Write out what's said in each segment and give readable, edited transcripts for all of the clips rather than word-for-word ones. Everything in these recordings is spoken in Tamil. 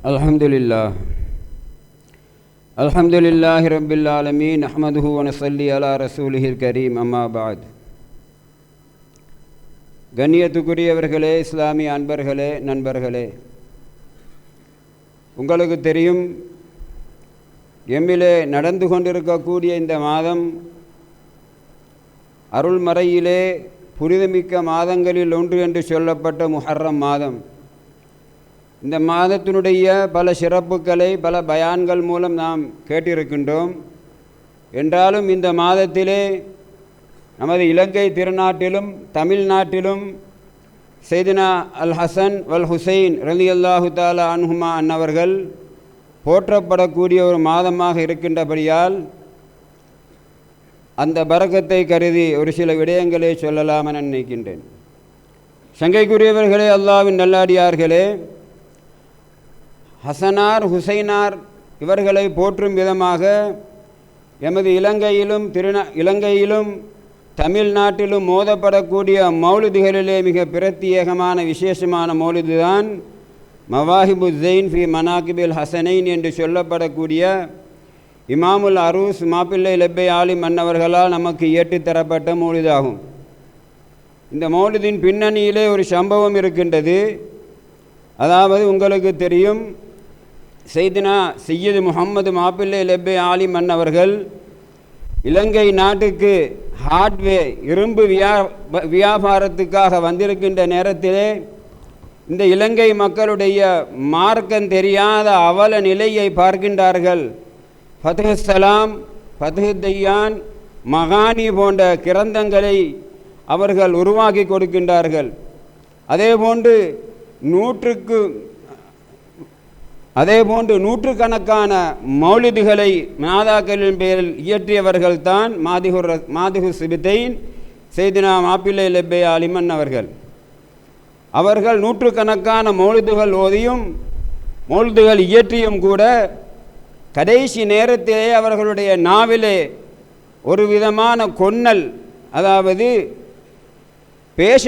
அல்ஹம்துலில்லாஹி ரப்பில் ஆலமீன் அஹ்மதுஹு வ நஸல்லி அலா ரசூலிஹில் கரீம் அம்மா பஅத். கண்ணியத்துக்குரியவர்களே, இஸ்லாமிய அன்பர்களே, நண்பர்களே, உங்களுக்கு தெரியும், எம்மிலே நடந்து கொண்டிருக்கக்கூடிய இந்த மாதம் அருள்மறையிலே புனிதமிக்க மாதங்களில் ஒன்று என்று சொல்லப்பட்ட முஹர்ரம் மாதம். இந்த மாதத்தினுடைய பல சிறப்புகளை பல பயான்கள் மூலம் நாம் கேட்டிருக்கின்றோம். என்றாலும் இந்த மாதத்திலே நமது இலங்கை திருநாட்டிலும் தமிழ்நாட்டிலும் சையதுனா அல் ஹசன் வல் ஹுசைன் ரலியல்லாஹு தஆலா அன்ஹுமா அன்னவர்கள் போற்றப்படக்கூடிய ஒரு மாதமாக இருக்கின்றபடியால் அந்த பரக்கத்தை கருதி ஒரு சில விடயங்களை சொல்லலாம் என நினைக்கின்றேன். சங்கைக்குரியவர்களே, அல்லாஹ்வின் நல்லடியார்களே, ஹசனார் ஹுசைனார் இவர்களை போற்றும் விதமாக எமது இலங்கையிலும் தமிழ்நாட்டிலும் மோதப்படக்கூடிய மௌலிதுகளிலே மிக பிரத்யேகமான விசேஷமான மௌலிது தான் மவாஹிபு ஸைன் ஃபி மனாகிபில் ஹசனைன் என்று சொல்லப்படக்கூடிய இமாமுல் அரூஸ் மாப்பிள்ளை லெப்பை ஆலிம் அன்னவர்களால் நமக்கு இயற்றித்தரப்பட்ட மௌலிதாகும். இந்த மௌலிதின் பின்னணியிலே ஒரு சம்பவம் இருக்கின்றது. அதாவது உங்களுக்கு தெரியும், சையதுனா சையது முஹம்மது மாப்பிள்ளை லெப்பை ஆலிம் அன்னவர்கள் இலங்கை நாட்டுக்கு இரும்பு வியாபாரத்துக்காக வந்திருக்கின்ற நேரத்திலே இந்த இலங்கை மக்களுடைய மார்க்கம் தெரியாத அவல நிலையை பார்க்கின்றார்கள். ஃபத்ஹு ஸலாம், ஃபத்ஹு தையான், மகானி போன்ற கிரந்தங்களை அவர்கள் உருவாக்கி கொடுக்கின்றார்கள். அதேபோன்று நூற்றுக்கணக்கான மௌலிதுகளை மாதாக்களின் பெயரில் இயற்றியவர்கள் தான் மாதிஹு சிபித்தைன் சையதுனா மாப்பிள்ளை லெப்பை ஆலிமன் அவர்கள். அவர்கள் நூற்றுக்கணக்கான மௌலிதுகள் ஓதியும் மௌலிதுகள் இயற்றியும் கூட கடைசி நேரத்திலே அவர்களுடைய நாவிலே ஒரு விதமான கொன்னல், அதாவது பேச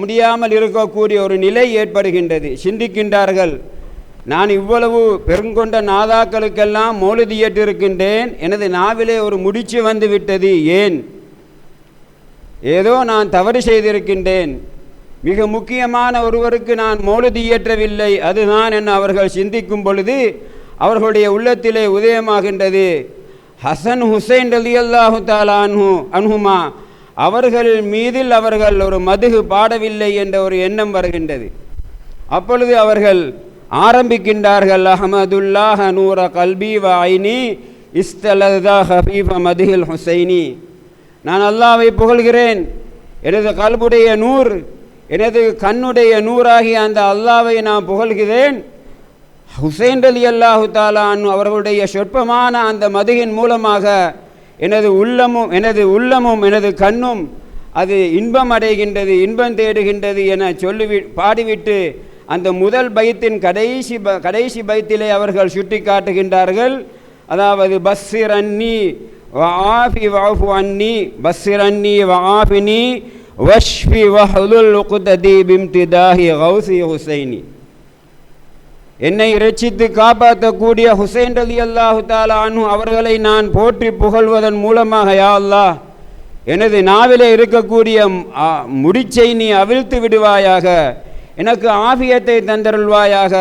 முடியாமல் இருக்கக்கூடிய ஒரு நிலை ஏற்படுகின்றது. சிந்திக்கின்றார்கள், நான் இவ்வளவு பெருங்கொண்ட நாதாக்களுக்கெல்லாம் மௌலிது இயற்றிருக்கின்றேன், எனது நாவிலே ஒரு முடிச்சு வந்து விட்டது, ஏன்? ஏதோ நான் தவறு செய்திருக்கின்றேன், மிக முக்கியமான ஒருவருக்கு நான் மௌலிது இயற்றவில்லை, அதுதான் என்ன அவர்கள் சிந்திக்கும் பொழுது அவர்களுடைய உள்ளத்திலே உதயமாகின்றது, ஹசன் ஹுசைன் ரலியல்லாஹு தஆலா அன்ஹுமா அவர்கள் மீதில் அவர்கள் ஒரு மதுகு பாடவில்லை என்ற ஒரு எண்ணம் வருகின்றது. அப்பொழுது அவர்கள் ஆரம்பிக்கின்றார்கள், அஹமதுல்லாஹ நூர கல்பி வ ஐனி இஸ்தலதா ஹபீப மதுஹில் ஹுசைனி. நான் அல்லாஹ்வை புகழ்கிறேன், எனது கல்புடைய நூர், எனது கண்ணுடைய நூறாகிய அந்த அல்லாஹ்வை நான் புகழ்கிறேன். ஹுசைன் ரலியல்லாஹு தஆலா அன்ஹு அவர்களுடைய சொற்பமான அந்த மதுகின் மூலமாக எனது உள்ளமும் எனது கண்ணும் அது இன்பம் அடைகின்றது, இன்பம் தேடுகின்றது என பாடிவிட்டு அந்த முதல் பைத்தின் கடைசி பைத்திலே அவர்கள் சுட்டி காட்டுகின்றார்கள். அதாவது பஸ்ஸிர் அன்னி வஆஃபி வஅஃபு அன்னி, பஸ்ஸிர் அன்னி வஆஃபினி வஷ்ஃபி வஹ்லுல் உக்ததி பிம்திதாஹி கௌசி ஹுசைனி. என்னை இரட்சித்து காப்பாற்றக்கூடிய ஹுசைன் ரலியல்லாஹு தஆலா அன்ஹு அவர்களை நான் போற்றி புகழ்வதன் மூலமாக, யா அல்லாஹ், எனது நாவிலே இருக்கக்கூடிய முடிச்சை நீ அவிழ்த்து விடுவாயாக, எனக்கு ஆஃபியத்தை தந்தருள்வாயாக,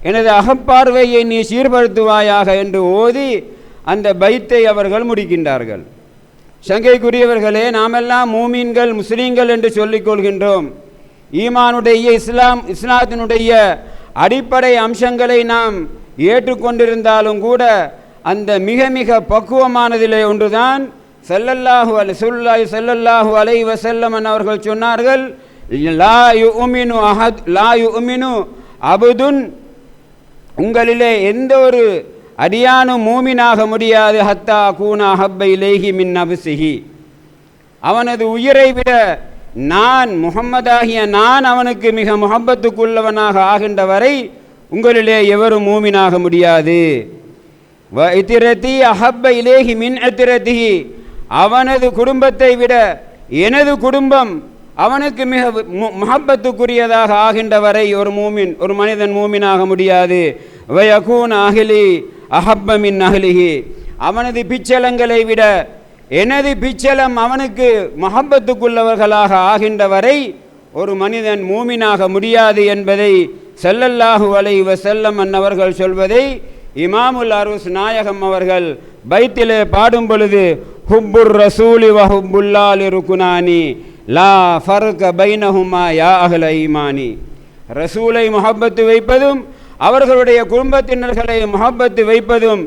எனது அகப்பார்வையை நீ சீர்படுத்துவாயாக என்று ஓதி அந்த பைத்தை அவர்கள் முடிக்கின்றார்கள். சங்கைக்குரியவர்களே, நாமெல்லாம் மூமீன்கள் முஸ்லீம்கள் என்று சொல்லிக் கொள்கின்றோம். ஈமானுடைய இஸ்லாத்தினுடைய அடிப்படை அம்சங்களை நாம் ஏற்றுக்கொண்டிருந்தாலும் கூட அந்த மிக மிக பக்குவமானதிலே ஒன்றுதான் ஸல்லல்லாஹு அலைஹி வஸல்லம் அவர்கள் சொன்னார்கள், லா யுமினு அபுதுன், உங்களிலே எந்த ஒரு அடியானும் மூமினாக முடியாது, ஹத்தா கூனா ஹப்ப இலைஹி மின் நஃப்ஸிஹி, அவனது உயிரை விட நான் முஹம்மதாகிய நான் அவனுக்கு மிக முஹப்பத்துக்குள்ளவனாக ஆகின்ற வரை உங்களிலே எவரும் மூமினாக முடியாது. வ இத்திரதி அஹப்ப இலைஹி மின் இத்திரதிஹி, அவனது குடும்பத்தை விட எனது குடும்பம் அவனுக்கு மிக முஹப்பத்துக்குரியதாக ஆகின்ற வரை ஒரு மனிதன் மூமினாக முடியாது. வயகூன் அஹ்லி அஹப்ப மின் அஹ்லிஹி, அவனது பிச்சலங்களை விட எனது பிச்சலம் அவனுக்கு மஹப்பத்துக்குள்ளவர்களாக ஆகின்ற வரை ஒரு மனிதன் மூமினாக முடியாது என்பதை ஸல்லல்லாஹு அலைஹி வஸல்லம் அன்னவர்கள் சொல்வதை இமாமுல் அருஸ் நாயகம் அவர்கள் பைத்திலே பாடும் பொழுது ஹுப்புர் ரசூலி வ ஹுப்புல்லாலி ருக்குனானி லா ஃபர்க பைனஹுமா யா அஹ்ல ஈமானி, ரசூலை முஹப்பத்து வைப்பதும் அவர்களுடைய குடும்பத்தினர்களை முஹப்பத்து வைப்பதும்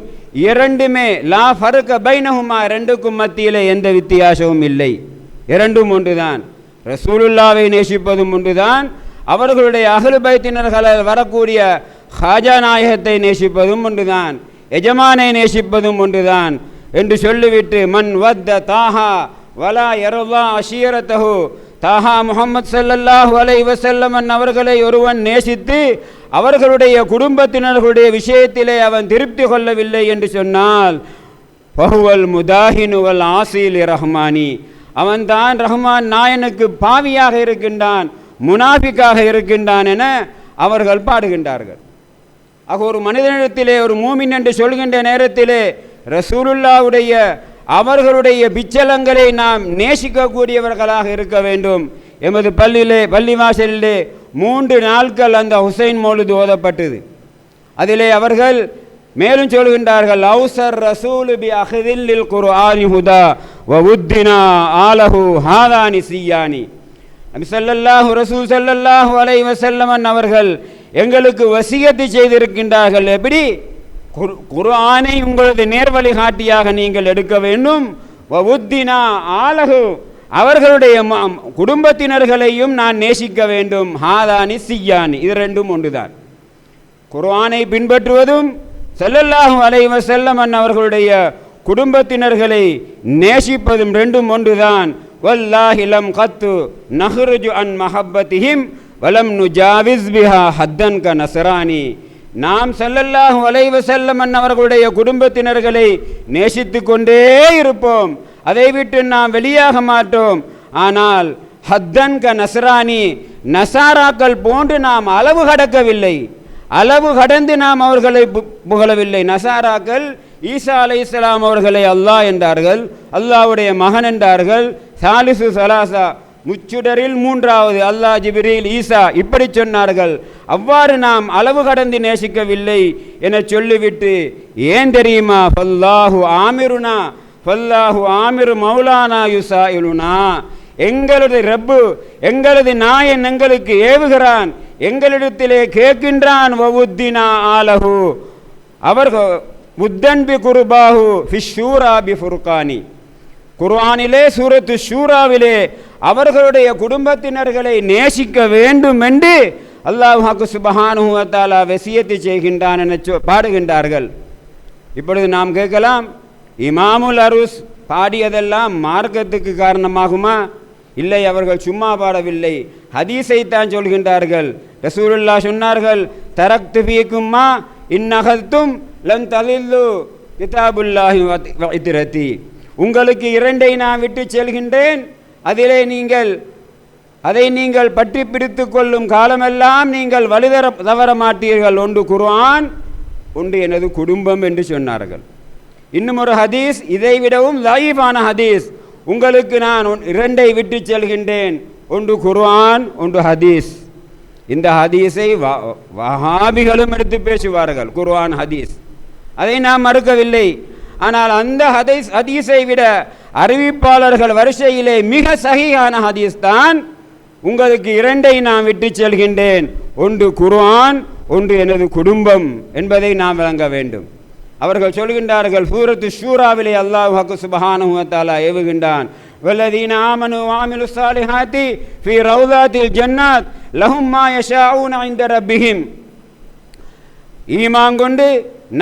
இரண்டுமே லா ஃபர்க பைனஹுமா, ரெண்டுக்கும் மத்தியிலே எந்த வித்தியாசமும் இல்லை, இரண்டும் ஒன்றுதான். ரசூலுல்லாவை நேசிப்பதும் ஒன்றுதான், அவர்களுடைய அஹ்லு பைத்தினர்களால் வரக்கூடிய ஹாஜா நாயகத்தை நேசிப்பதும் ஒன்றுதான், எஜமானை நேசிப்பதும் ஒன்றுதான் என்று சொல்லிவிட்டு மன் வத்த தாஹா வலா யர்லா அஷீரத்தஹு, தாஹா முஹம்மது ஸல்லல்லாஹு அலைஹி வஸல்லம் அவர்களை ஒருவன் நேசித்து அவர்களுடைய குடும்பத்தினர்களுடைய விஷயத்திலே அவன் திருப்தி கொள்ளவில்லை என்று சொன்னால் ஃபஹுவல் முதாஹினு வல் ஆசீலி ரஹ்மானி, அவன்தான் ரஹ்மான் நாயனுக்கு பாவியாக இருக்கின்றான், முனாஃபிக்காக இருக்கின்றான் என அவர்கள் பாடுகின்றார்கள். ஆக ஒரு மனிதனிடத்திலே ஒரு மூமின் என்று சொல்கின்ற நேரத்திலே ரசூலுல்லாவுடைய அவர்களுடைய பிச்சலங்களை நாம் நேசிக்கக்கூடியவர்களாக இருக்க வேண்டும். எமது பள்ளிவாசலிலே 3 நாட்கள் அந்த ஹுசைன் மௌலிது ஓதப்பட்டது. அதிலே அவர்கள் மேலும் சொல்கின்றார்கள், அவுசர் ரசூலு பி அஹ்தில் குர்ஆனி ஹுதா வ உத்தினா ஆலஹு ஹாதானி சியானி, நபி ஸல்லல்லாஹு ரசூல் ஸல்லல்லாஹு அலைஹி வஸல்லம் அவர்கள் எங்களுக்கு வசியத்து செய்திருக்கின்றார்கள். எப்படி? குர்ஆனை உங்களது நேர்வழி காட்டியாக நீங்கள் எடுக்க வேண்டும். வ உத்தினா ஆலஹு, அவர்களுடைய குடும்பத்தினர்களையும் நான் நேசிக்க வேண்டும். ஹாதானி சியானி, இது ரெண்டும் ஒன்றுதான். குர்ஆனை பின்பற்றுவதும் ஸல்லல்லாஹு அலைஹி வஸல்லம் அவர்களுடைய குடும்பத்தினர்களை நேசிப்பதும் ரெண்டும் ஒன்றுதான். வல்லாஹி லம் கத்து நஹ்ருஜு அன் மஹப்பத்திஹிம் வலம் நுஜாவிஸ் பிஹா ஹத்தன் க நஸ்ரானி, நாம் ஸல்லல்லாஹு அலைஹி வஸல்லம் அவர்களுடைய குடும்பத்தினர்களை நேசித்து கொண்டே இருப்போம், அதை விட்டு நாம் வெளியாக மாட்டோம். ஆனால் ஹத்தன் க நஸ்ரானி, நசாராக்கள் போன்று நாம் அளவு கடக்கவில்லை, அளவு கடந்து நாம் அவர்களை புகழவில்லை. நசாராக்கள் ஈசா அலைஹிஸ்ஸலாம் அவர்களை அல்லாஹ் என்றார்கள், அல்லாஹ்வுடைய மகன் என்றார்கள், சாலிசு சலாசா, முச்சுடரில் 3வது அல்லாஹ் ஜிப்ரீல் ஈசா, இப்படி சொன்னார்கள். அவ்வாறு நாம் அளவு கடந்து நேசிக்கவில்லை என சொல்லிவிட்டு, ஏன் தெரியுமா, ஃபல்லாஹு ஆமிருனா ஃபல்லாஹு ஆமிரு மௌலானா யுசாயிலுனா, எங்களது ரப்பு எங்களது நாயன் எங்களுக்கு ஏவுகிறான், எங்களிடத்திலே கேட்கின்றான். வவுத்தினா ஆலஹு, அவர்கள் முத்தன் பி குர்பாஹு ஃபிஷூரா பி ஃபுர்கானி, குர்ஆனிலே சூரத்து ஷூராவிலே அவர்களுடைய குடும்பத்தினர்களை நேசிக்க வேண்டும் என்று அல்லாஹ் சுப்ஹானஹு வ தஆலா வசியத்து செய்கின்றான் என பாடுகின்றார்கள். இப்பொழுது நாம் கேட்கலாம், இமாமுல் அருஸ் பாடியதெல்லாம் மார்க்கத்துக்கு காரணமாகுமா? இல்லை, அவர்கள் சும்மா பாடவில்லை, ஹதீஸை தான் சொல்கின்றார்கள். ரசூலுல்லாஹ் சொன்னார்கள், தரக்து ஃபீக்கும்மா இன்னஹதும் லன் தலில்லு கிதாபுல்லாஹி வ இத்ரதி, உங்களுக்கு 2ஐ நான் விட்டு செல்கின்றேன், அதிலே அதை நீங்கள் பற்றி பிடித்து கொள்ளும் காலமெல்லாம் நீங்கள் தவற மாட்டீர்கள். ஒன்று குர்ஆன், ஒன்று எனது குடும்பம் என்று சொன்னார்கள். இன்னும் ஒரு ஹதீஸ், இதை விடவும் லைஃபான ஹதீஸ், உங்களுக்கு நான் 2ஐ விட்டு செல்கின்றேன், ஒன்று குர்ஆன், ஒன்று ஹதீஸ். இந்த ஹதீஸை வஹாபிகளும் எடுத்து பேசுவார்கள், குர்ஆன் ஹதீஸ், அதை நாம் மறுக்கவில்லை. ஆனால் அந்த ஹதீஸை விட அறிவிப்பாளர்கள் வரிசையிலே மிக சஹீஹான ஹதீஸ் தான், உங்களுக்கு 2ஐ நான் விட்டு செல்கின்றேன், ஒன்று குர்ஆன், ஒன்று எனது குடும்பம் என்பதை நாம் விளங்க வேண்டும். அவர்கள் சொல்கின்றார்கள், சூரத்து ஷூராவிலே அல்லாஹ் சுப்ஹானஹு வ தஆலா ஏவுகின்றான், வல்லதீன ஆமனு வ அமிலு ஸாலிஹாத்தி ஃபீ ரௌதாத்தில் ஜன்னாத் லஹும் மா யஷாஊன இன்த ரப்பிஹிம், ஈமான் கொண்டு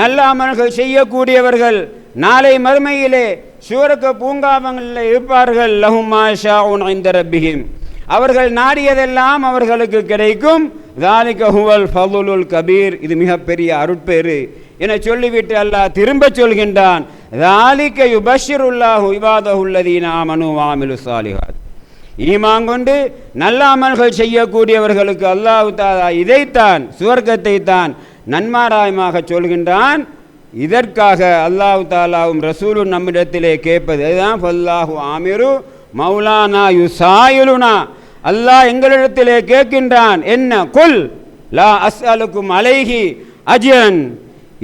நல்ல அமல்கள் செய்யக்கூடியவர்கள் நாளை மறுமையிலே சுவர்க்க பூங்காவங்களில் இருப்பார்கள். லஹும் மா யஷாஊன இன்த ரப்பிஹிம், அவர்கள் நாடியதெல்லாம் அவர்களுக்கு கிடைக்கும். ذَلِكَ هُوَ الْفَضْلُ الْكَبِيرُ, இது மிகப்பெரிய அருட்பேறு என சொல்லிவிட்டு அல்லாஹ் திரும்ப சொல்கின்றான், ذَلِكَ يُبَشِّرُ اللَّهُ عِبَادَهُ الَّذِينَ آمَنُوا وَعَمِلُوا الصَّالِحَاتِ, ஈமான் கொண்டு நல்ல அமல்கள் செய்யக்கூடியவர்களுக்கு அல்லாஹ் தஆலா இதைத்தான், சுவர்க்கத்தை தான் நன்மாராயமாக சொல்கின்றான். இதற்காக அல்லாஹு தாலாவும் ரசூலும் நம்மிடத்திலே கேட்பது அதுதான் ஃபல்லாஹு ஆமிரு மௌலானா யுசாயிலுனா, அல்லாஹ் எங்களிடத்திலே கேட்கின்றான் என்ன, குல் லா அஸ்அலுக்கும் அலைஹி அஜ்ரன்,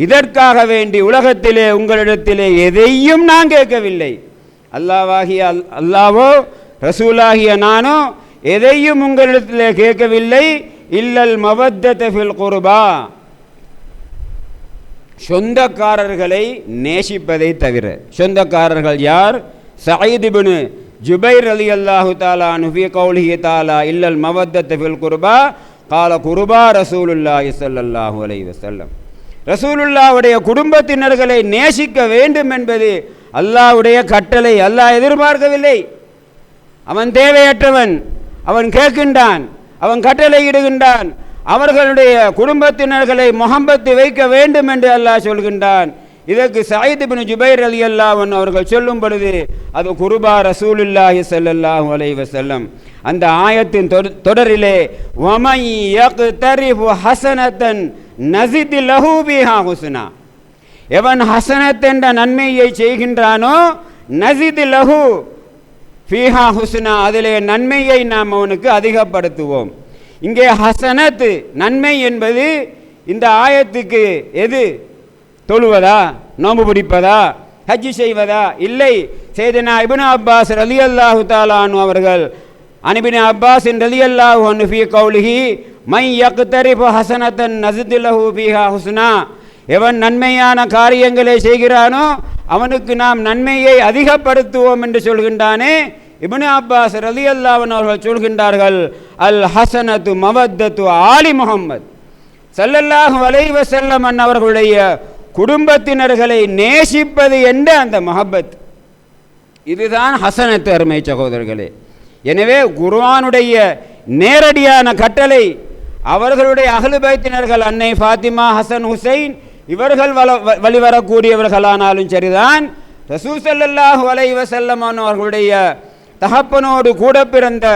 இதற்காக வேண்டி உலகத்திலே உங்களிடத்திலே எதையும் நான் கேட்கவில்லை. அல்லாஹ்வாகிய அல்லாஹ்வோ ரசூலாகிய நானோ எதையும் உங்களிடத்திலே கேட்கவில்லை. இல்லல் மவத்தத ஃபில் குர்பா, சொந்தக்காரர்களை நேசிப்பதை தவிர. சொந்தக்காரர்கள் யார்? சயீத் இப்னு ஜுபைர் ரலியல்லாஹு தஆலா அன்ஹு ஃபீ கௌலிஹி தஆலா இல்லல் மவத்தத ஃபில் குர்பா கால குர்பா ரசூலுல்லாஹி ஸல்லல்லாஹு அலைஹி வஸல்லம். ரசூலுல்லாஹ்வுடைய குடும்பத்தினர்களை நேசிக்க வேண்டும் என்பது அல்லாஹ்வுடைய கட்டளை. அல்லாஹ் எதிர்பார்க்கவில்லை. அவன் தேவையற்றவன், அவன் கேட்கின்றான், அவன் கட்டளை இடுகின்றான். அவர்களுடைய குடும்பத்தினர்களை முஹப்பத்து வைக்க வேண்டும் என்று அல்லாஹ் சொல்கின்றான். இதற்கு சயீத் இப்னு ஜுபைர் ரலியல்லாஹு அன்ஹு அவர்கள் சொல்லும் பொழுது அது குர்பா ரசூலுல்லாஹி ஸல்லல்லாஹு அலைஹி வஸல்லம். அந்த ஆயத்தின் தொடரிலே வமை யக்தரிஃபு ஹஸனத்தன் நஸித் லஹு பிஹா ஹுஸ்னா, எவன் ஹஸனத் என்ற நன்மையை செய்கின்றானோ நஸித் லஹு ஃபீஹா ஹுஸ்னா, அதிலே நன்மையை நாம் அவனுக்கு அதிகப்படுத்துவோம். இங்கே ஹசனத் நன்மை என்பது இந்த ஆயத்துக்கு எது? தொழுவதா, நோன்பு பிடிப்பதா, ஹஜ் செய்வதா? இல்லை. சையதுனா இப்னு அப்பாஸ் ரலியல்லாஹு தஆலா அன்ஹு அவர்கள் இப்னு அப்பாஸ் ரலியல்லாஹு அன்ஹு ஃபீ கௌலிஹி மை யக்தரிஃபு ஹஸனத்தன் நஸித் லஹு ஃபீஹா ஹுஸ்னா, எவன் நன்மையான காரியங்களை செய்கிறானோ அவனுக்கு நாம் நன்மையை அதிகப்படுத்துவோம் என்று சொல்கின்றானே. இப்னு அப்பாஸ் ரலியல்லாஹு அன்ஹு அவர்கள் சொல்கின்றார்கள் அல் ஹஸனத்து மவத்தத்து ஆலி முஹம்மத் ஸல்லல்லாஹு அலைஹி வஸல்லம் அவர்களுடைய குடும்பத்தினர்களை நேசிப்பது என்ற அந்த மஹப்பத், இதுதான் ஹஸனத். அருமை சகோதரர்களே, எனவே குர்ஆனுடைய நேரடியான கட்டளை அவர்களுடைய அஹ்லு பைத்தினர்கள் அன்னை ஃபாத்திமா, ஹசன், ஹுசைன் இவர்கள் வழிவரக்கூடியவர்களானாலும் சரிதான். ரசூல் ஸல்லல்லாஹு அலைஹி வஸல்லம் அவர்களுடைய தகப்பனோடு கூட பிறந்த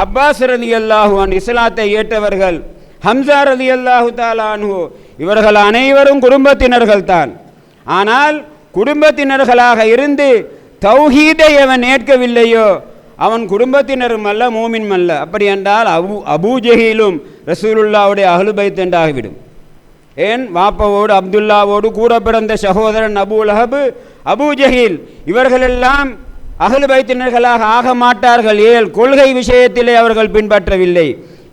அப்பாஸ் ரலியல்லாஹு அன்ஹு இஸ்லாத்தை ஏற்றவர்கள், ஹம்சா ரலியல்லாஹு தஆலா அன்ஹு இவர்கள் அனைவரும் குடும்பத்தினர்கள் தான். ஆனால் குடும்பத்தினர்களாக இருந்து தௌஹீதை அவன் ஏற்கவில்லையோ அவன் குடும்பத்தினரும் அல்ல, மூமின் அல்ல. அப்படி என்றால் அபூ ஜஹீலும் ரசூலுல்லாஹ்வுடைய அஹ்லு பைத் என்றாகிவிடும். ஏன்? வாப்பாவோடு அப்துல்லாவோடு கூட பிறந்த சகோதரன் அபூ லஹப், அபூ ஜஹீல் இவர்களெல்லாம் அஹ்லு பைத்தினர்களாக ஆக மாட்டார்கள். ஏல் கொள்கை விஷயத்திலே அவர்கள் பின்பற்றவில்லை.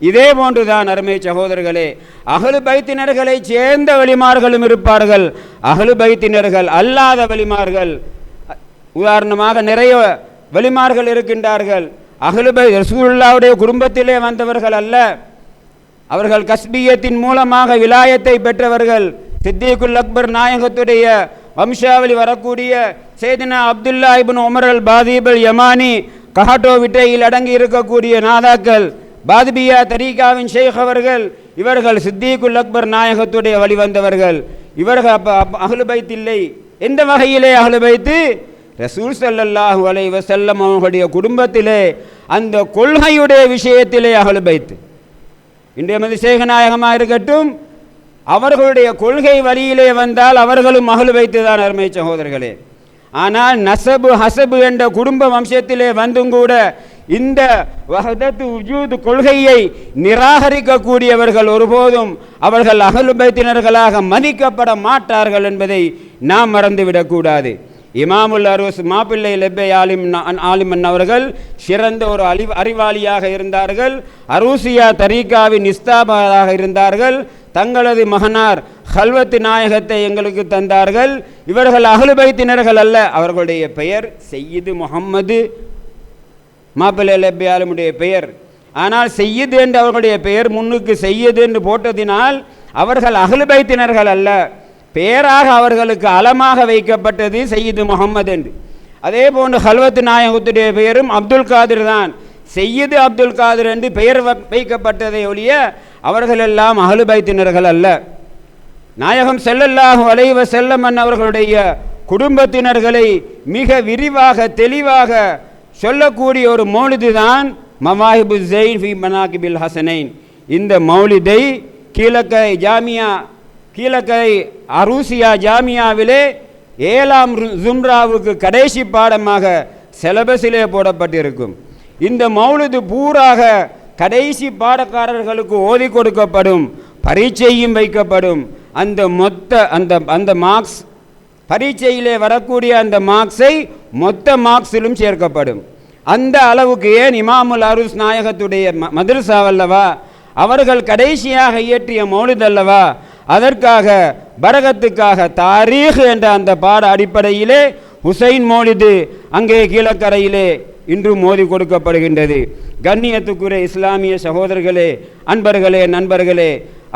இதே போன்றுதான் அருமை சகோதரர்களே, அஹ்லு பைத்தினர்களை சேர்ந்த வலிமார்களும் இருப்பார்கள், அஹ்லு பைத்தினர்கள் அல்லாத வலிமார்கள். உதாரணமாக நிறைய வலிமார்கள் இருக்கின்றார்கள். அஹ்லு பைத் ரசூலுல்லாஹ்வுடைய குடும்பத்திலே வந்தவர்கள் அல்ல, அவர்கள் கஸ்பியத்தின் மூலமாக விலாயத்தை பெற்றவர்கள். சித்திகுல் அக்பர் நாயகத்துடைய வம்சாவளி வரக்கூடிய சையதுனா அப்துல்லா இப்னு உமர் அல் பாதீப் அல் யமானி கஹாட்டோ விட்டையில் அடங்கி இருக்கக்கூடிய நாதாக்கள், பாதிபியா தரீகாவின் ஷேக் அவர்கள், இவர்கள் சித்திகுல் அக்பர் நாயகத்துடைய வழிவந்தவர்கள். இவர்கள் அஹ்லு பைத் இல்லை. எந்த வகையிலே அஹ்லு பைத்? ரசூல் ஸல்லல்லாஹு அலைஹி வஸல்லம் அவர்களுடைய குடும்பத்திலே அந்த கொள்கையுடைய விஷயத்திலே அஹ்லு பைத். இன்றைய மது சேகநாயகமாக இருக்கட்டும், அவர்களுடைய கொள்கை வழியிலே வந்தால் அவர்களும் அஹ்லு பைத் தான் அருமை சகோதரர்களே. ஆனால் நசபு ஹசபு என்ற குடும்ப வம்சத்திலே வந்தும் கூட இந்த வஹதத்து உஜூத் கொள்கையை நிராகரிக்கக்கூடியவர்கள் ஒருபோதும் அவர்கள் அஹ்லு பைத்தினர்களாக மதிக்கப்பட மாட்டார்கள் என்பதை நாம் மறந்துவிடக்கூடாது. இமாமுல் அரூஸ் மாப்பிள்ளை லெப்பை ஆலிமன் அவர்கள் சிறந்த ஒரு அறிவாளியாக இருந்தார்கள். அரூசியா தரீகாவின் இஸ்தாபாராக இருந்தார்கள். தங்களது மகனார் ஹல்வத் நாயகத்தை எங்களுக்கு தந்தார்கள். இவர்கள் அஹ்லு பைத்தினர்கள் அல்ல, அவர்களுடைய பெயர் சையீது முஹம்மது, மாப்பிள்ளை லெப்பை ஆலிமுடைய பெயர். ஆனால் சையீத் என்று அவர்களுடைய பெயர் முன்னுக்கு சையீத் என்று போட்டதினால் அவர்கள் அஹ்லு பைத்தினர்கள் அல்ல, பெயராக அவர்களுக்கு அலமாக வைக்கப்பட்டது சையீது முஹம்மது என்று. அதே போன்று ஹல்வத் நாயகத்துடைய பெயரும் அப்துல் காதிர் தான். சையீது அப்துல் காதிர் என்று பெயர் வைக்கப்பட்டதை ஒழிய அவர்களெல்லாம் அஹ்லு பைத்தினர்கள் அல்ல. நாயகம் ஸல்லல்லாஹு அலைஹி வஸல்லம் அவர்களுடைய குடும்பத்தினர்களை மிக விரிவாக தெளிவாக சொல்லக்கூடிய ஒரு மௌலிது தான் மவாஹிபு ஸைன் ஃபி மனாகிபில் ஹஸனைன். இந்த மௌலிதை கீழக்க ஜாமியா கீழக்கரை அரூசியா ஜாமியாவிலே 7ஆம் ஜும்ராவுக்கு கடைசி பாடமாக சிலபஸிலே போடப்பட்டிருக்கும். இந்த மௌலிது பூராக கடைசி பாடக்காரர்களுக்கு ஓதி கொடுக்கப்படும், பரீட்சையும் வைக்கப்படும். அந்த மொத்த அந்த மார்க்ஸ், பரீட்சையிலே வரக்கூடிய அந்த மார்க்ஸை மொத்த மார்க்ஸிலும் சேர்க்கப்படும். அந்த அளவுக்கு ஏன் இமாமுல் அருஸ் நாயகத்துடைய மதரசாவல்லவா, அவர்கள் கடைசியாக இயற்றிய மௌலித் அல்லவா, அதற்காக பரகத்துக்காக தாரீக் என்ற அந்த பாட அடிப்படையிலே ஹுசைன் மௌலிது அங்கே கீழக்கரையிலே இன்று மோதி கொடுக்கப்படுகின்றது. கண்ணியத்துக்குரிய இஸ்லாமிய சகோதரர்களே, அன்பர்களே, நண்பர்களே,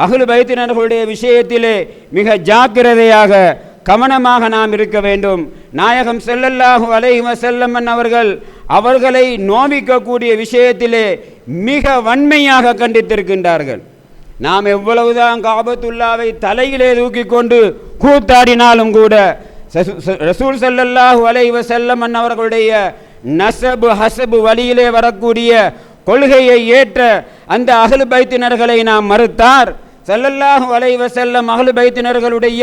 அஹ்லு பைத்தினர்களுடைய விஷயத்திலே மிக ஜாக்கிரதையாக கவனமாக நாம் இருக்க வேண்டும். நாயகம் ஸல்லல்லாஹு அலைஹி வஸல்லம் அவர்களை நோவிக்கக்கூடிய விஷயத்திலே மிக வன்மையாக கண்டித்திருக்கின்றார்கள். நாம் எவ்வளவுதான் காபத்துல்லாவை தலையிலே தூக்கி கொண்டு கூத்தாடினாலும் கூட ரசூல் ஸல்லல்லாஹு அலைஹி வஸல்லம் அவர்களுடைய நசபு ஹசபு வழியிலே வரக்கூடிய கொள்கையை ஏற்ற அந்த அஹ்லு பைத்தினர்களை நாம் மறுத்தார். ஸல்லல்லாஹு அலைஹி வஸல்லம் அஹ்லு பைத்தினர்களுடைய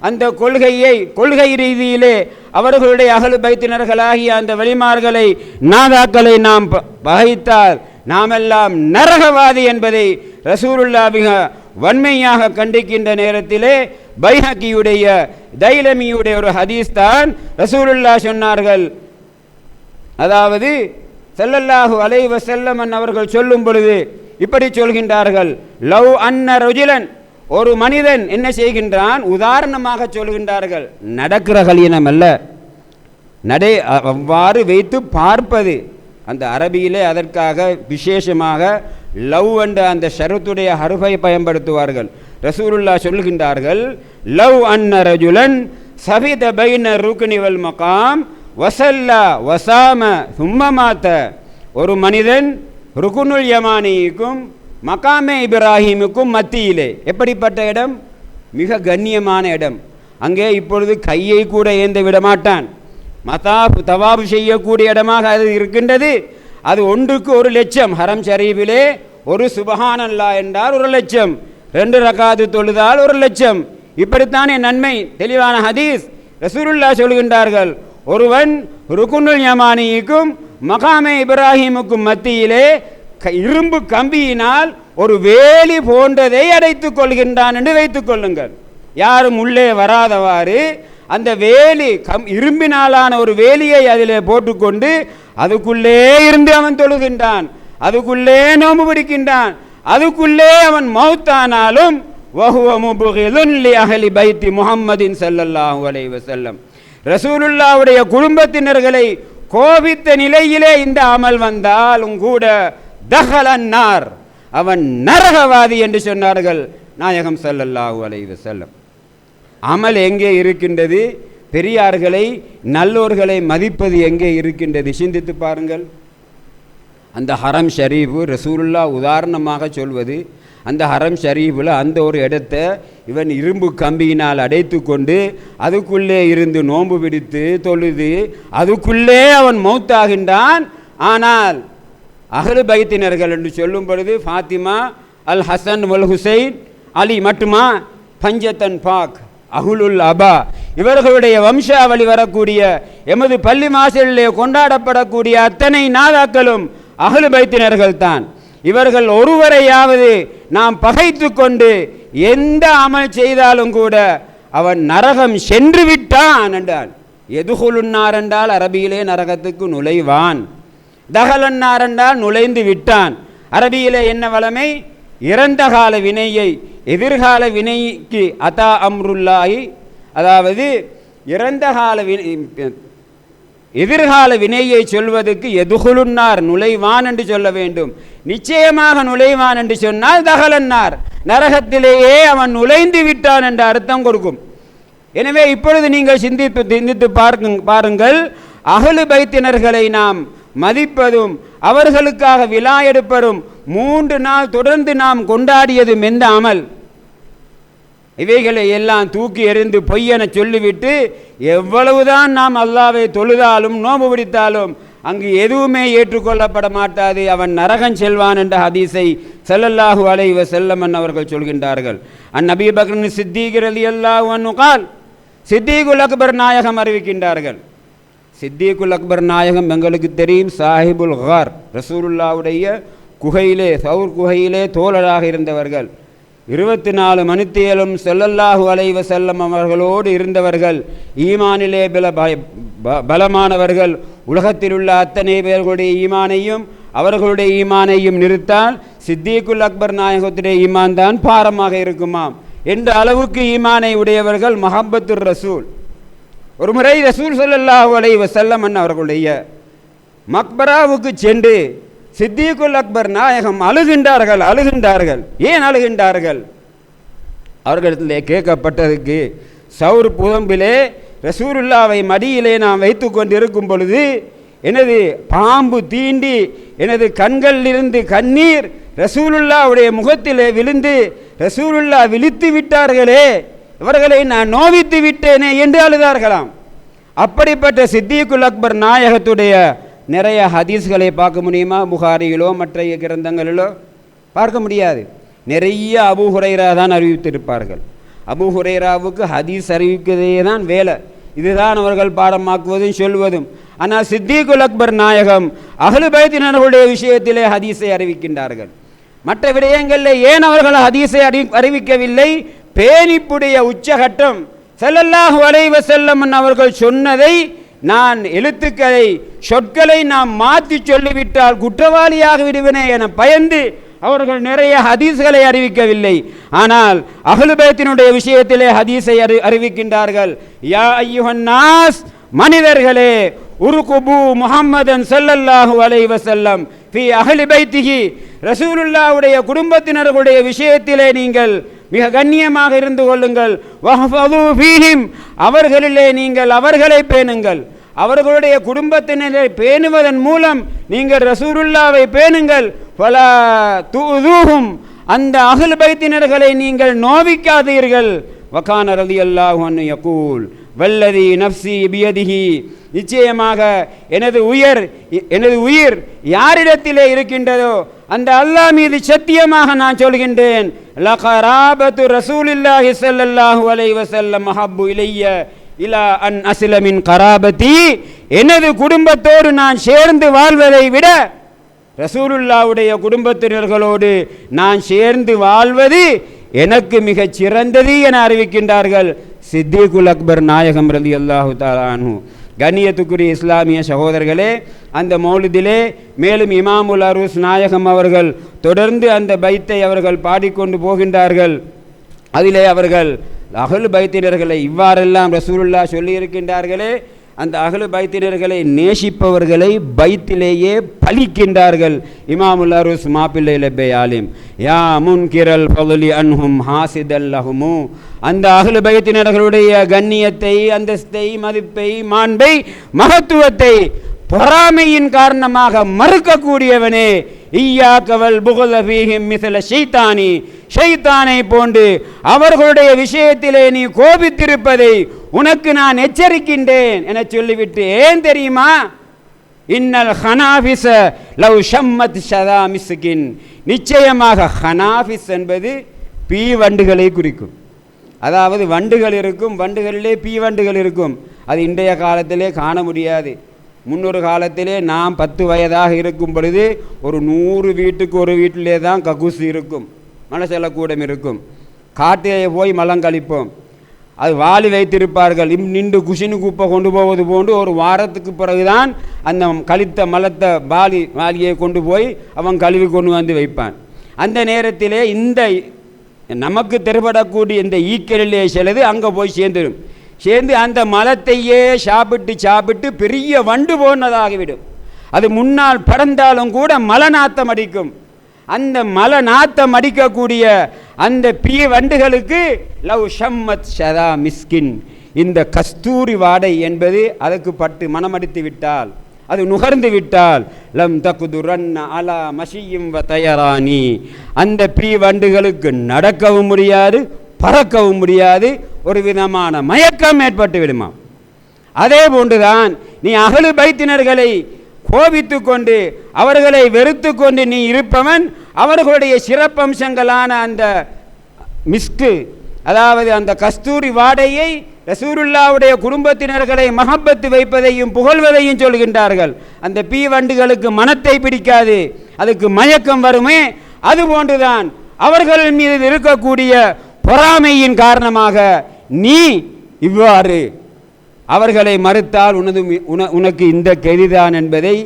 அந்த கொள்கை ரீதியிலே அவர்களுடைய அஹ்லு பைத்தினர்களாகிய அந்த வலிமார்களை நாதாக்களை நாம் பகைத்தால் நாமெல்லாம் நரகவாதி என்பதை ரசூலுல்லாஹ் மிக வன்மையாக கண்டிக்கின்ற நேரத்திலே பைஹக்கியுடைய தைலமியுடைய ஒரு ஹதீஸ் தான் ரசூலுல்லாஹ் சொன்னார்கள். அதாவது ஸல்லல்லாஹு அலைஹி வஸல்லம் அவர்கள் சொல்லும் பொழுது இப்படி சொல்கின்றார்கள், லவ் அன்ன ரஜுலன், ஒரு மனிதன் என்ன செய்கின்றான், உதாரணமாக சொல்கின்றார்கள், நடக்கிற கலியனம் அல்ல, அவ்வாறு வைத்து பார்ப்பது. அந்த அரபியிலே அதற்காக விசேஷமாக லவ் என்ற அந்த ஷரத்துடைய ஹர்ஃபை பயன்படுத்துவார்கள். ரசூலுல்லாஹ் சொல்கின்றார்கள், லவ் அன்ன ரஜுலன் சபித பைன ருக்னி வல் மகாம் வசல்லா வசாம சும்மமாத்த, ஒரு மனிதன் ருக்குனுல் யமானிக்கும் மகாமே இப்ராஹிமுக்கும் மத்தியிலே, எப்படிப்பட்ட இடம், மிக கண்ணியமான இடம். அங்கே இப்பொழுது கையை கூட ஏந்த விடமாட்டான். தவாபு செய்யக்கூடிய இடமாக அது இருக்கின்றது. அது ஒன்றுக்கு 1 லட்சம். ஹரம் ஷரீஃபிலே ஒரு சுபஹானல்லா என்றால் 1 லட்சம், 2 ரகாது தொழுதால் 1 லட்சம். இப்படித்தானே நன்மை. தெளிவான ஹதீஸ். ரசூலுல்லாஹ் சொல்கின்றார்கள், ஒருவன் ருக்குனுல் யமானிக்கும் மகாமே இப்ராஹிமுக்கும் மத்தியிலே இரும்பு கம்பியினால் ஒரு வேலி போன்றதை அடைத்துக் கொள்கின்றான் என்று வைத்துக் கொள்ளுங்கள். யாரும் உள்ளே வராதவாறு அந்த வேலி இரும்பினாலான ஒரு வேலியை அதிலே போட்டுக்கொண்டு அதுக்குள்ளே இருந்து அவன் தொழுகின்றான், அதுக்குள்ளே நோம்பு பிடிக்கின்றான், அதுக்குள்ளே அவன் மௌத்தானாலும் வஹுவ முப்கிதுன் லி அஹ்லி பைத்தி முஹம்மதின் ஸல்லல்லாஹு அலைஹி வஸல்லம், ரசூலுல்லாஹ்வுடைய குடும்பத்தினர்களை கோபித்த நிலையிலே இந்த அமல் வந்தாலும் கூட தஹலன்னார், அவன் நரகவாதி என்று சொன்னார்கள் நாயகம் ஸல்லல்லாஹு அலைஹி வஸல்லம். அமல் எங்கே இருக்கின்றது? பெரியார்களை நல்லோர்களை மதிப்பது எங்கே இருக்கின்றது? சிந்தித்து பாருங்கள். அந்த ஹரம் ஷரீஃபு ரசூலுல்லாஹ் உதாரணமாக சொல்வது, அந்த ஹரம் ஷரீஃபில் அந்த ஒரு இடத்தை இவன் இரும்பு கம்பியினால் அடைத்து கொண்டு அதுக்குள்ளே இருந்து நோன்பு பிடித்து தொழுது அதுக்குள்ளே அவன் மௌத்தாகின்றான். ஆனால் அஹ்லு பைத்தினர்கள் என்று சொல்லும் பொழுது ஃபாத்திமா, அல் ஹசன் வல் ஹுசைன், அலி மட்டுமா, பஞ்சத்தன் பாக், அஹ்லுல் அபா, இவர்களுடைய வம்சாவளி வரக்கூடிய எமது பள்ளி மாசலிலே கொண்டாடப்படக்கூடிய அத்தனை நாதாக்களும் அஹ்லு பைத்தினர்கள் தான். இவர்கள் ஒருவரையாவது நாம் பகைத்து கொண்டு எந்த அமல் செய்தாலும் கூட அவன் நரகம் சென்று விட்டான் என்றான். எதுகுலுன்னார் என்றால் அரபியிலே நரகத்துக்கு நுழைவான், தகலன்னார் என்றால் நுழைந்து விட்டான். அரபியிலே என்ன வளமை? இறந்த கால வினையை எதிர்கால வினைக்கு அதா அம்ருல்லாஹி, அதாவது இறந்த கால எதிர்கால வினையை சொல்வதற்கு எதுகுலுன்னார் நுழைவான் என்று சொல்ல வேண்டும். நிச்சயமாக நுழைவான் என்று சொன்னால் தகலன்னார், நரகத்திலேயே அவன் நுழைந்து விட்டான் என்ற அர்த்தம் கொடுக்கும். எனவே இப்பொழுது நீங்கள் சிந்தித்து பாருங்கள், அஹ்லு பைத்தினர்களை நாம் மதிப்பதும் அவர்களுக்காக விழா எடுப்பதும் 3 நாள் தொடர்ந்து நாம் கொண்டாடியதும் எந்த அமல்? இவைகளை எல்லாம் தூக்கி எறிந்து பொய்யென சொல்லிவிட்டு எவ்வளவுதான் நாம் அல்லாஹ்வை தொழுதாலும் நோம்பு பிடித்தாலும் அங்கு எதுவுமே ஏற்றுக்கொள்ளப்பட மாட்டாது, அவன் நரகம் செல்வான் என்ற ஹதீஸை ஸல்லல்லாஹு அலைஹி வஸல்லம் அவர்கள் சொல்கின்றார்கள். அன்-நபி பக்ர் சித்தீக் ரலியல்லாஹு அன்ஹு கால், சித்தீகுல் அக்பர் நாயகம் அறிவிக்கின்றார்கள். சித்தீகுல் அக்பர் நாயகம் எங்களுக்கு தெரியும், சாஹிபுல் கார், ரசூலுல்லாவுடைய குகையிலே, சவுர் குகையிலே தோழராக இருந்தவர்கள். 24 மணித்தேலும் ஸல்லல்லாஹு அலைஹி வஸல்லம் அவர்களோடு இருந்தவர்கள். ஈமானிலே பலமானவர்கள். உலகத்தில் உள்ள அத்தனை பேர்களுடைய ஈமானையும் அவர்களுடைய ஈமானையும் நிறுத்தால் சித்தீகுல் அக்பர் நாயகத்துடைய ஈமான் தான் பாரமாக இருக்குமாம் என்ற அளவுக்கு ஈமானை உடையவர்கள். மஹப்பத்துர் ரசூல். ஒரு முறை ரசூல் ஸல்லல்லாஹு அலைஹி வஸல்லம் அவர்களுடைய மக்பராவுக்கு சென்று சித்தீகுல் அக்பர் நாயகம் அழுகின்றார்கள். ஏன் அழுகின்றார்கள்? அவர்களிடத்திலே கேட்கப்பட்டதுக்கு, சவுர் புதம்பிலே ரசூலுல்லாவை மடியிலே நாம் வைத்து கொண்டிருக்கும் பொழுது எனது பாம்பு தீண்டி எனது கண்களிலிருந்து கண்ணீர் ரசூலுல்லாவுடைய முகத்திலே விழுந்து ரசூலுல்லா விழித்து விட்டார்களே, இவர்களை நான் நோவித்து விட்டேனே என்று அழுதார்களாம். அப்படிப்பட்ட சித்தீகுல் அக்பர் நாயகத்துடைய நிறைய ஹதீஸ்களை பார்க்க முடியுமா? புகாரியிலோ மற்ற கிரந்தங்களிலோ பார்க்க முடியாது. நிறைய அபூ ஹுரைரா தான் அறிவித்திருப்பார்கள். அபூ ஹுரைராவுக்கு ஹதீஸ் அறிவிக்கிறதே தான் வேலை. இதுதான் அவர்கள் பாடமாக்குவதும் சொல்வதும். ஆனால் சித்தீகுல் அக்பர் நாயகம் அஹ்லு பைத்தினர்களுடைய விஷயத்திலே ஹதீஸை அறிவிக்கின்றார்கள். மற்ற விடயங்களில் ஏன் அவர்கள் ஹதீஸை அறிவிக்கவில்லை? பேணிப்புடைய உச்சகட்டம். ஸல்லல்லாஹு அலைஹி வஸல்லம் அவர்கள் சொன்னதை நான் எழுத்துக்களை சொற்களை நாம் மாற்றி சொல்லிவிட்டால் குற்றவாளியாக விடுவேனே என பயந்து அவர்கள் நிறைய ஹதீஸ்களை அறிவிக்கவில்லை. ஆனால் அஹ்லு பைத்தினுடைய விஷயத்திலே ஹதீஸை அறிவிக்கின்றார்கள். யா அய்யுஹன் நாஸ், மனிதர்களே, உருகுபு முஹம்மதன் ஸல்லல்லாஹு அலைஹி வஸல்லம் ஃபீ அஹ்லி பைத்திஹி, ரசூலுல்லாஹ்வுடைய குடும்பத்தினர்களுடைய விஷயத்திலே நீங்கள் மிக கண்ணியமாக இருந்து கொள்ளுங்கள். வஹ்ஃபது ஃபீஹிம், அவர்களிலே நீங்கள் அவர்களை பேணுங்கள். அவர்களுடைய குடும்பத்தினரை பேணுவதன் மூலம் நீங்கள் ரசூலுல்லாவை பேணுங்கள். ஃபலா துஊதுஹும், அந்த அஹ்ல் பைத்தினர்களை நீங்கள் நோவிக்காதீர்கள். வகான ரலியல்லாஹு அன்ஹு யகூல் வல்லதி நஃப்ஸி பியதிஹி, நிச்சயமாக எனது உயிர் யாரிடத்திலே இருக்கின்றதோ அந்த அல்லாஹ் மீது சத்தியமாக நான் சொல்கின்றேன். லகராபத்து ரசூலில்லாஹி ஸல்லல்லாஹு அலைஹி வஸல்லம் அஹப்பு இலைய இலா அன் அஸ்லமின் கராபதி, எனது குடும்பத்தோடு நான் சேர்ந்து வாழ்வதை விட ரசூலுல்லாவுடைய குடும்பத்தினர்களோடு நான் சேர்ந்து வாழ்வது எனக்கு மிகச் சிறந்தது என அறிவிக்கின்றார்கள் சித்தீகுல் அக்பர் நாயகம் ரலியல்லாஹு தஆலா அன்ஹு. கண்ணியத்துக்குரிய இஸ்லாமிய சகோதரர்களே, அந்த மௌலிதிலே மேலும் இமாமுல் அரூஸ் நாயகம் அவர்கள் தொடர்ந்து அந்த பைத்தை அவர்கள் பாடிக்கொண்டு போகின்றார்கள். அதிலே அவர்கள் அஹ்லு பைத்தினர்களை இவ்வாறெல்லாம் ரசூலுல்லாஹ் சொல்லியிருக்கின்றார்களே, அந்த அஹ்லு பைத்தினர்களை நேசிப்பவர்களை பைத்திலேயே பலிக்கின்றார்கள். இமாமுல் அரூஸ் மாப்பிள்ளை லப்பை ஆலிம் யா முன்கிரல் ஃபதுலி அன்ஹும் ஹாசிதல் லஹுமு, அந்த அஹ்லு பைத்தினர்களுடைய கண்ணியத்தை, அந்தஸ்தை, மதிப்பை, மாண்பை, மகத்துவத்தை பொறாமையின் காரணமாக மறுக்கக்கூடியவனே, ஈயாக்கவல் புகழ ஃபீஹிம் மிஸ்ல ஷைத்தானி, ஷைத்தானை போன்று அவர்களுடைய விஷயத்திலே நீ கோபித்திருப்பதை உனக்கு நான் எச்சரிக்கின்றேன் என சொல்லிவிட்டு, ஏன் தெரியுமா? இன்னல் ஹனாஃபிஸ லவ் ஷம்மத் ஷதா மிஸ்கின், நிச்சயமாக ஹனாஃபிஸ் என்பது பீ வண்டுகளை குறிக்கும். அதாவது வண்டுகள் இருக்கும், வண்டுகளிலே பீ வண்டுகள் இருக்கும். அது இன்றைய காலத்திலே காண முடியாது. முன்னொரு காலத்திலே நாம் 10 வயதாக இருக்கும் பொழுது ஒரு 100 வீட்டுக்கு ஒரு வீட்டிலே தான் கக்கூசு இருக்கும், மலசலக்கூடம் இருக்கும். காட்டிலே போய் மலம் கழிப்போம். அது வாளி வைத்திருப்பார்கள். நின்று குஷினு குப்பை கொண்டு போவது போன்று ஒரு வாரத்துக்கு பிறகுதான் அந்த கழித்த மலத்தை வாளியை கொண்டு போய் அவன் கழுவி கொண்டு வந்து வைப்பான். அந்த நேரத்திலே இந்த நமக்கு தெருபடக்கூடிய இந்த ஈக்கலிலே சிலது அங்கே போய் சேர்ந்து அந்த மலத்தையே சாப்பிட்டு பெரிய வண்டு போனதாகிவிடும். அது முன்னால் பறந்தாலும் கூட மலநாத்தம் அடிக்கும். அந்த மலநாத்தம் அடிக்கக்கூடிய அந்த பீ வண்டுகளுக்கு லவ் ஷம்மத் ஷதா மிஸ்கின், இந்த கஸ்தூரி வாடை என்பது அதற்கு பட்டு மனமடித்து விட்டால், அது நுகர்ந்து விட்டால், லம் தகுதுரன்ன அலா மஷியும் வ தயரானி, அந்த பீ வண்டுகளுக்கு நடக்கவும் முடியாது, பறக்கவும் முடியாது, ஒரு விதமான மயக்கம் ஏற்பட்டு விடுமா. அதே போன்றுதான் நீ அஹ்லு பைத்தினர்களை கோபித்து கொண்டு அவர்களை வெறுத்து கொண்டு நீ இருப்பவன் அவர்களுடைய சிறப்பம்சங்களான அந்த மிஸ்கு, அதாவது அந்த கஸ்தூரி வாடையை ரசூலுல்லாவுடைய குடும்பத்தினர்களை மஹப்பத்து வைப்பதையும் புகழ்வதையும் சொல்கின்றார்கள். அந்த பீவண்டுகளுக்கு மனத்தை பிடிக்காது, அதுக்கு மயக்கம் வருமே, அதுபோன்றுதான் அவர்கள் மீது இருக்கக்கூடிய பொறாமையின் காரணமாக நீ இவ்வாறு அவர்களை மறுத்தால் உனக்கு இந்த கெதிதான் என்பதை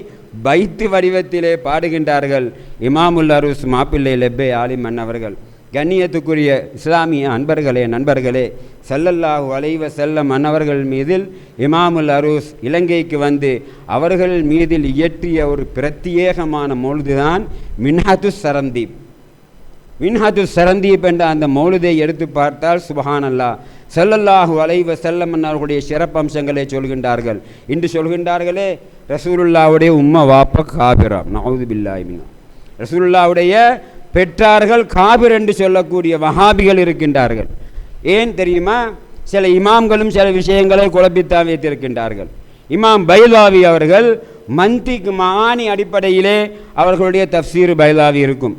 பைத்து வடிவத்திலே பாடுகின்றார்கள் இமாமுல் அரூஸ் மாப்பிள்ளை லெப்பே ஆலிமன் அவர்கள். கண்ணியத்துக்குரிய இஸ்லாமிய அன்பர்களே, நண்பர்களே, ஸல்லல்லாஹு அலைஹி வஸல்லம் அன்னவர்கள் மீதில் இமாமுல் அரூஸ் இலங்கைக்கு வந்து அவர்கள் மீதில் இயற்றிய ஒரு பிரத்யேகமான மௌலுதுதான் மின்ஹாத்துஸ் சரந்தீப். மின்ஹாத்துஸ் சரந்தீப் என்ற அந்த மௌலுதை எடுத்து பார்த்தால் சுப்ஹானல்லாஹ், ஸல்லல்லாஹு அலைஹி வஸல்லம் அவர்களுடைய சிறப்பம்சங்களை சொல்கின்றார்கள். இன்று சொல்கின்றார்களே, ரசூலுல்லாவுடைய உம்மா வாப்ப காபிரா, நஊது பில்லாஹி மின், ரசூலுல்லாவுடைய பெற்றார்கள் காபிர் என்று சொல்லக்கூடிய வஹாபிகள் இருக்கின்றார்கள். ஏன் தெரியுமா? சில இமாம்களும் சில விஷயங்களை குழப்பித்தான் வைத்திருக்கின்றார்கள். இமாம் பைலாவி அவர்கள் மந்திக் மானி அடிப்படையிலே அவர்களுடைய தஃப்சீர் பைலாவி இருக்கும்.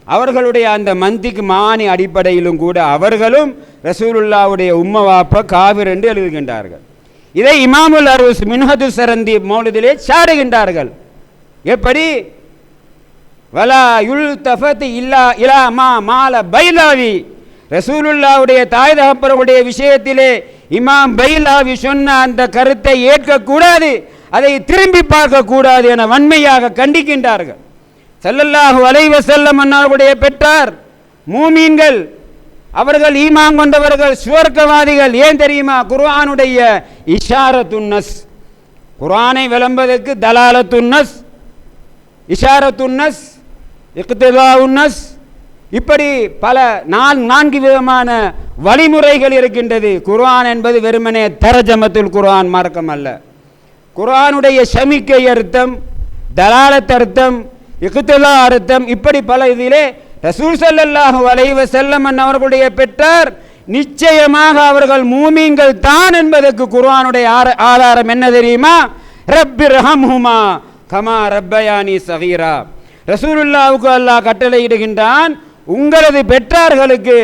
அவர்களுடைய அந்த மந்திக் மானி அடிப்படையிலும் கூட அவர்களும் ரசூலுல்லாவுடைய உம்மவாப்ப காபிர் என்று எழுதுகின்றார்கள். இதை இமாமுல் அரூஸ் மின்ஹாத்துஸ் சரந்தீப் மௌலிதிலே சாடுகின்றார்கள். எப்படி? வலா யுல்தஃபத் இல்லா இலா மா மால பைலாவி, ரசூலுல்லாவுடைய தாய் தகப்பர்களுடைய விஷயத்திலே இமாம் பைலாவி சொன்ன அந்த கருத்தை ஏற்கக்கூடாது, அதை திரும்பி பார்க்கக்கூடாது என வன்மையாக கண்டிக்கின்றார்கள். ஸல்லல்லாஹு அலைஹி வஸல்லம் அன்னாருடைய பெற்றார் மூமீன்கள், அவர்கள் ஈமான் கொண்டவர்கள், சுவர்க்கவாதிகள். ஏன் தெரியுமா? குர்ஆனுடைய இஷாரத்துன்னஸ், குர்ஆனை விளம்பதற்கு தலாலத்துன்னஸ், இஷாரத்துன்னஸ், இக்திதாஉன்னஸ், இப்படி பல நான்கு விதமான வழிமுறைகள் இருக்கின்றது. குர்ஆன் என்பது வெறுமனே தரஜமத்துல் குர்ஆன் மார்க்கம் அல்ல. குர்ஆனுடைய சமிக்கை அர்த்தம், தலாலத் அர்த்தம், இக்திதா அர்த்தம், இப்படி பல இதிலே ரசூல் ஸல்லல்லாஹு அலைஹி வஸல்லம் அவர்களுடைய பெற்றார் நிச்சயமாக அவர்கள் மூமீன்கள் தான் என்பதற்கு குர்ஆனுடைய ஆதாரம் என்ன தெரியுமா? ரப்பிர்ஹம்ஹுமா கமா ரப்பயானி ஸகீரா. ரசூலுல்லாஹ்வுக்கு அல்லாஹ் கட்டளையிடுகின்றான், உங்களது பெற்றார்களுக்கு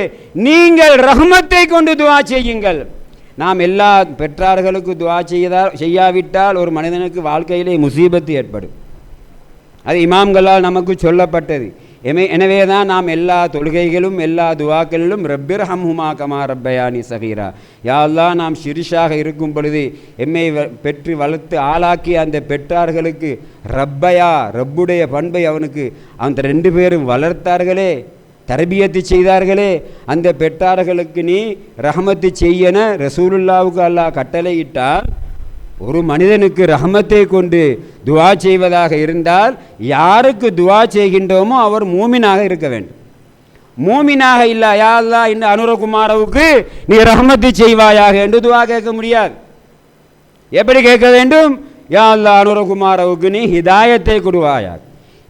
நீங்கள் ரஹ்மத்தை கொண்டு துஆ செய்யுங்கள். நாம் எல்லா பெற்றார்களுக்கு துஆ செய்யாவிட்டால் ஒரு மனிதனுக்கு வாழ்க்கையிலே முசீபத்து ஏற்படும். அது இமாம்களால் நமக்கு சொல்லப்பட்டது. எனவே தான் நாம் எல்லா தொழுகைகளும் எல்லா துவாக்களிலும் ரப்பிர்ஹம்ஹுமா கமா ரப்பயானி ஸகீரா, யா அல்லாஹ், நாம் சிறுஷாக இருக்கும் பொழுது எம்மை பெற்று வளர்த்து ஆளாக்கி அந்த பெற்றார்களுக்கு ரப்பயா, ரப்புடைய பண்பை அவனுக்கு அந்த ரெண்டு பேரும் வளர்த்தார்களே, தர்பியத்து செய்தார்களே, அந்த பெற்றார்களுக்கு நீ ரஹமத்து செய்யன ரசூலுல்லாவுக்கு அல்லாஹ் கட்டளையிட்டால், ஒரு மனிதனுக்கு ரஹமத்தை கொண்டு துஆ செய்வதாக இருந்தால் யாருக்கு துஆ செய்கின்றோமோ அவர் மூமினாக இருக்க வேண்டும். மூமினாக இல்ல, யா அல்லாஹ் இந்த அனுரகுமாரவுக்கு நீ ரஹமத்து செய்வாயாக என்று துஆ கேட்க முடியாது. எப்படி கேட்க வேண்டும்? யா அல்லாஹ் அனுரகுமாரவுக்கு நீ ஹிதாயத்தை கொடுவாயாக.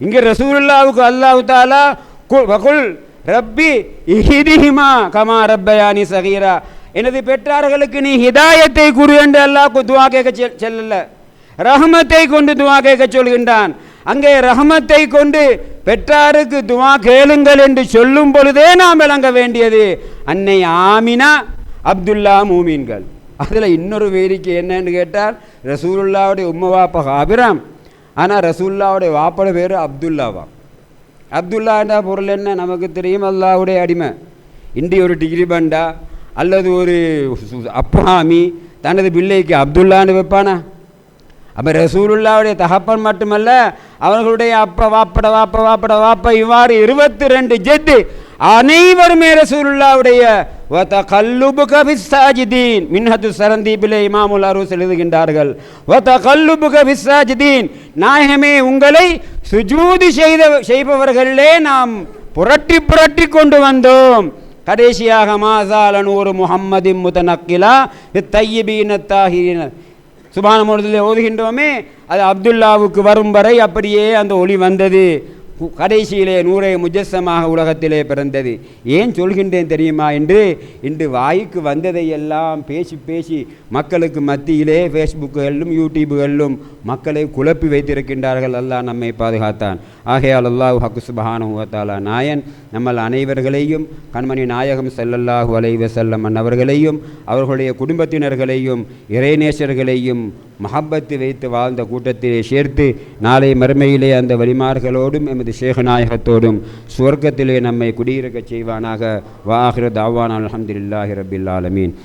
இங்கே ரசூலுல்லாவுக்கு அல்லாஹ் தஆலா வகுல் ரப்பி இஹ்திஹிமா கமா ரப்பயானி ஸகீரா, எனது பெற்றார்களுக்கு நீ ஹிதாயத்தை குரு என்று அல்லாஹ் துஆ கேட்க செல்லல, ரஹமத்தை கொண்டு துஆ கேட்க சொல்கின்றான். அங்கே ரஹமத்தை கொண்டு பெற்றாருக்கு துஆ கேளுங்கள் என்று சொல்லும் பொழுதே நாம் விளங்க வேண்டியது அன்னை ஆமினா அப்துல்லா மூமீன்கள். அதில் இன்னொரு வேடிக்கை என்னன்னு கேட்டால், ரசூலுல்லாவுடைய உம்மவாப்பா காபிராம், ஆனால் ரசூலுல்லாவுடைய வாப்பட பேர் அப்துல்லாவா. அப்துல்லா என்ற பொருள் என்ன நமக்கு தெரியும், அல்லாஹ்வுடைய அடிமை. இன்றி ஒரு டிகிரி பண்டா அல்லது ஒரு அப்ஹாமி தனது பிள்ளைக்கு அப்துல்லான்னு வைப்பானா? அப்போ ரசூலுல்லாவுடைய தகப்பன் மட்டுமல்ல, அவர்களுடைய அப்பா வாப்பட வாப்ப வாப்பட வாப்பா இவ்வாறு 22 ஜெத்து அனைவருமே ரசூலுல்லாவுடைய வதகல்லுபுக பிஸ்ஸாஜிதீன், மின்ஹாத்துஸ் சரந்தீபிலே இமாமுல் அரூஸ் எழுதுகின்றார்கள், வதகல்லுபுக பிஸ்ஸாஜிதீன், நாயகமே உங்களை சுஜூது செய்பவர்களே நாம் புரட்டி புரட்டி கொண்டு வந்தோம். கடைசியாக மாசாலன் ஒரு முஹம்மதின் முதனக்கிலா தையிபீன தாஹிரீன சுப்ஹான மௌலிதிலே ஓதுகின்றோமே, அது அப்துல்லாவுக்கு வரும் வரை அப்படியே அந்த ஒளி வந்தது. கடைசியிலே நூரை முஜஸ்ஸமாக உலகத்திலே பிறந்தது. ஏன் சொல்கின்றேன் தெரியுமா என்று இன்று வாய்க்கு வந்ததையெல்லாம் பேசி பேசி மக்களுக்கு மத்தியிலே ஃபேஸ்புக்குகளிலும் யூடியூபுகளிலும் மக்களை குழப்பி வைத்திருக்கின்றார்கள். அல்லாஹ் நம்மை பாதுகாத்தான். ஆகையால் அல்லாஹ் ஹக்கு சுப்ஹானஹு வ தஆலா நாயன் நம்மள் அனைவர்களையும் கண்மணி நாயகம் ஸல்லல்லாஹு அலைஹி வஸல்லம் அவர்களையும் அவர்களுடைய குடும்பத்தினர்களையும் இறைநேசர்களையும் மஹப்பத்து வைத்து வாழ்ந்த கூட்டத்திலே சேர்த்து நாளை மறுமையிலே அந்த வலிமார்களோடும் எமது ஷேகநாயகத்தோடும் சுவர்க்கத்திலே நம்மை குடியிருக்கச் செய்வானாக. வ ஆகிரு தாவானா அல்ஹம்துலில்லாஹி ரப்பில் ஆலமீன்.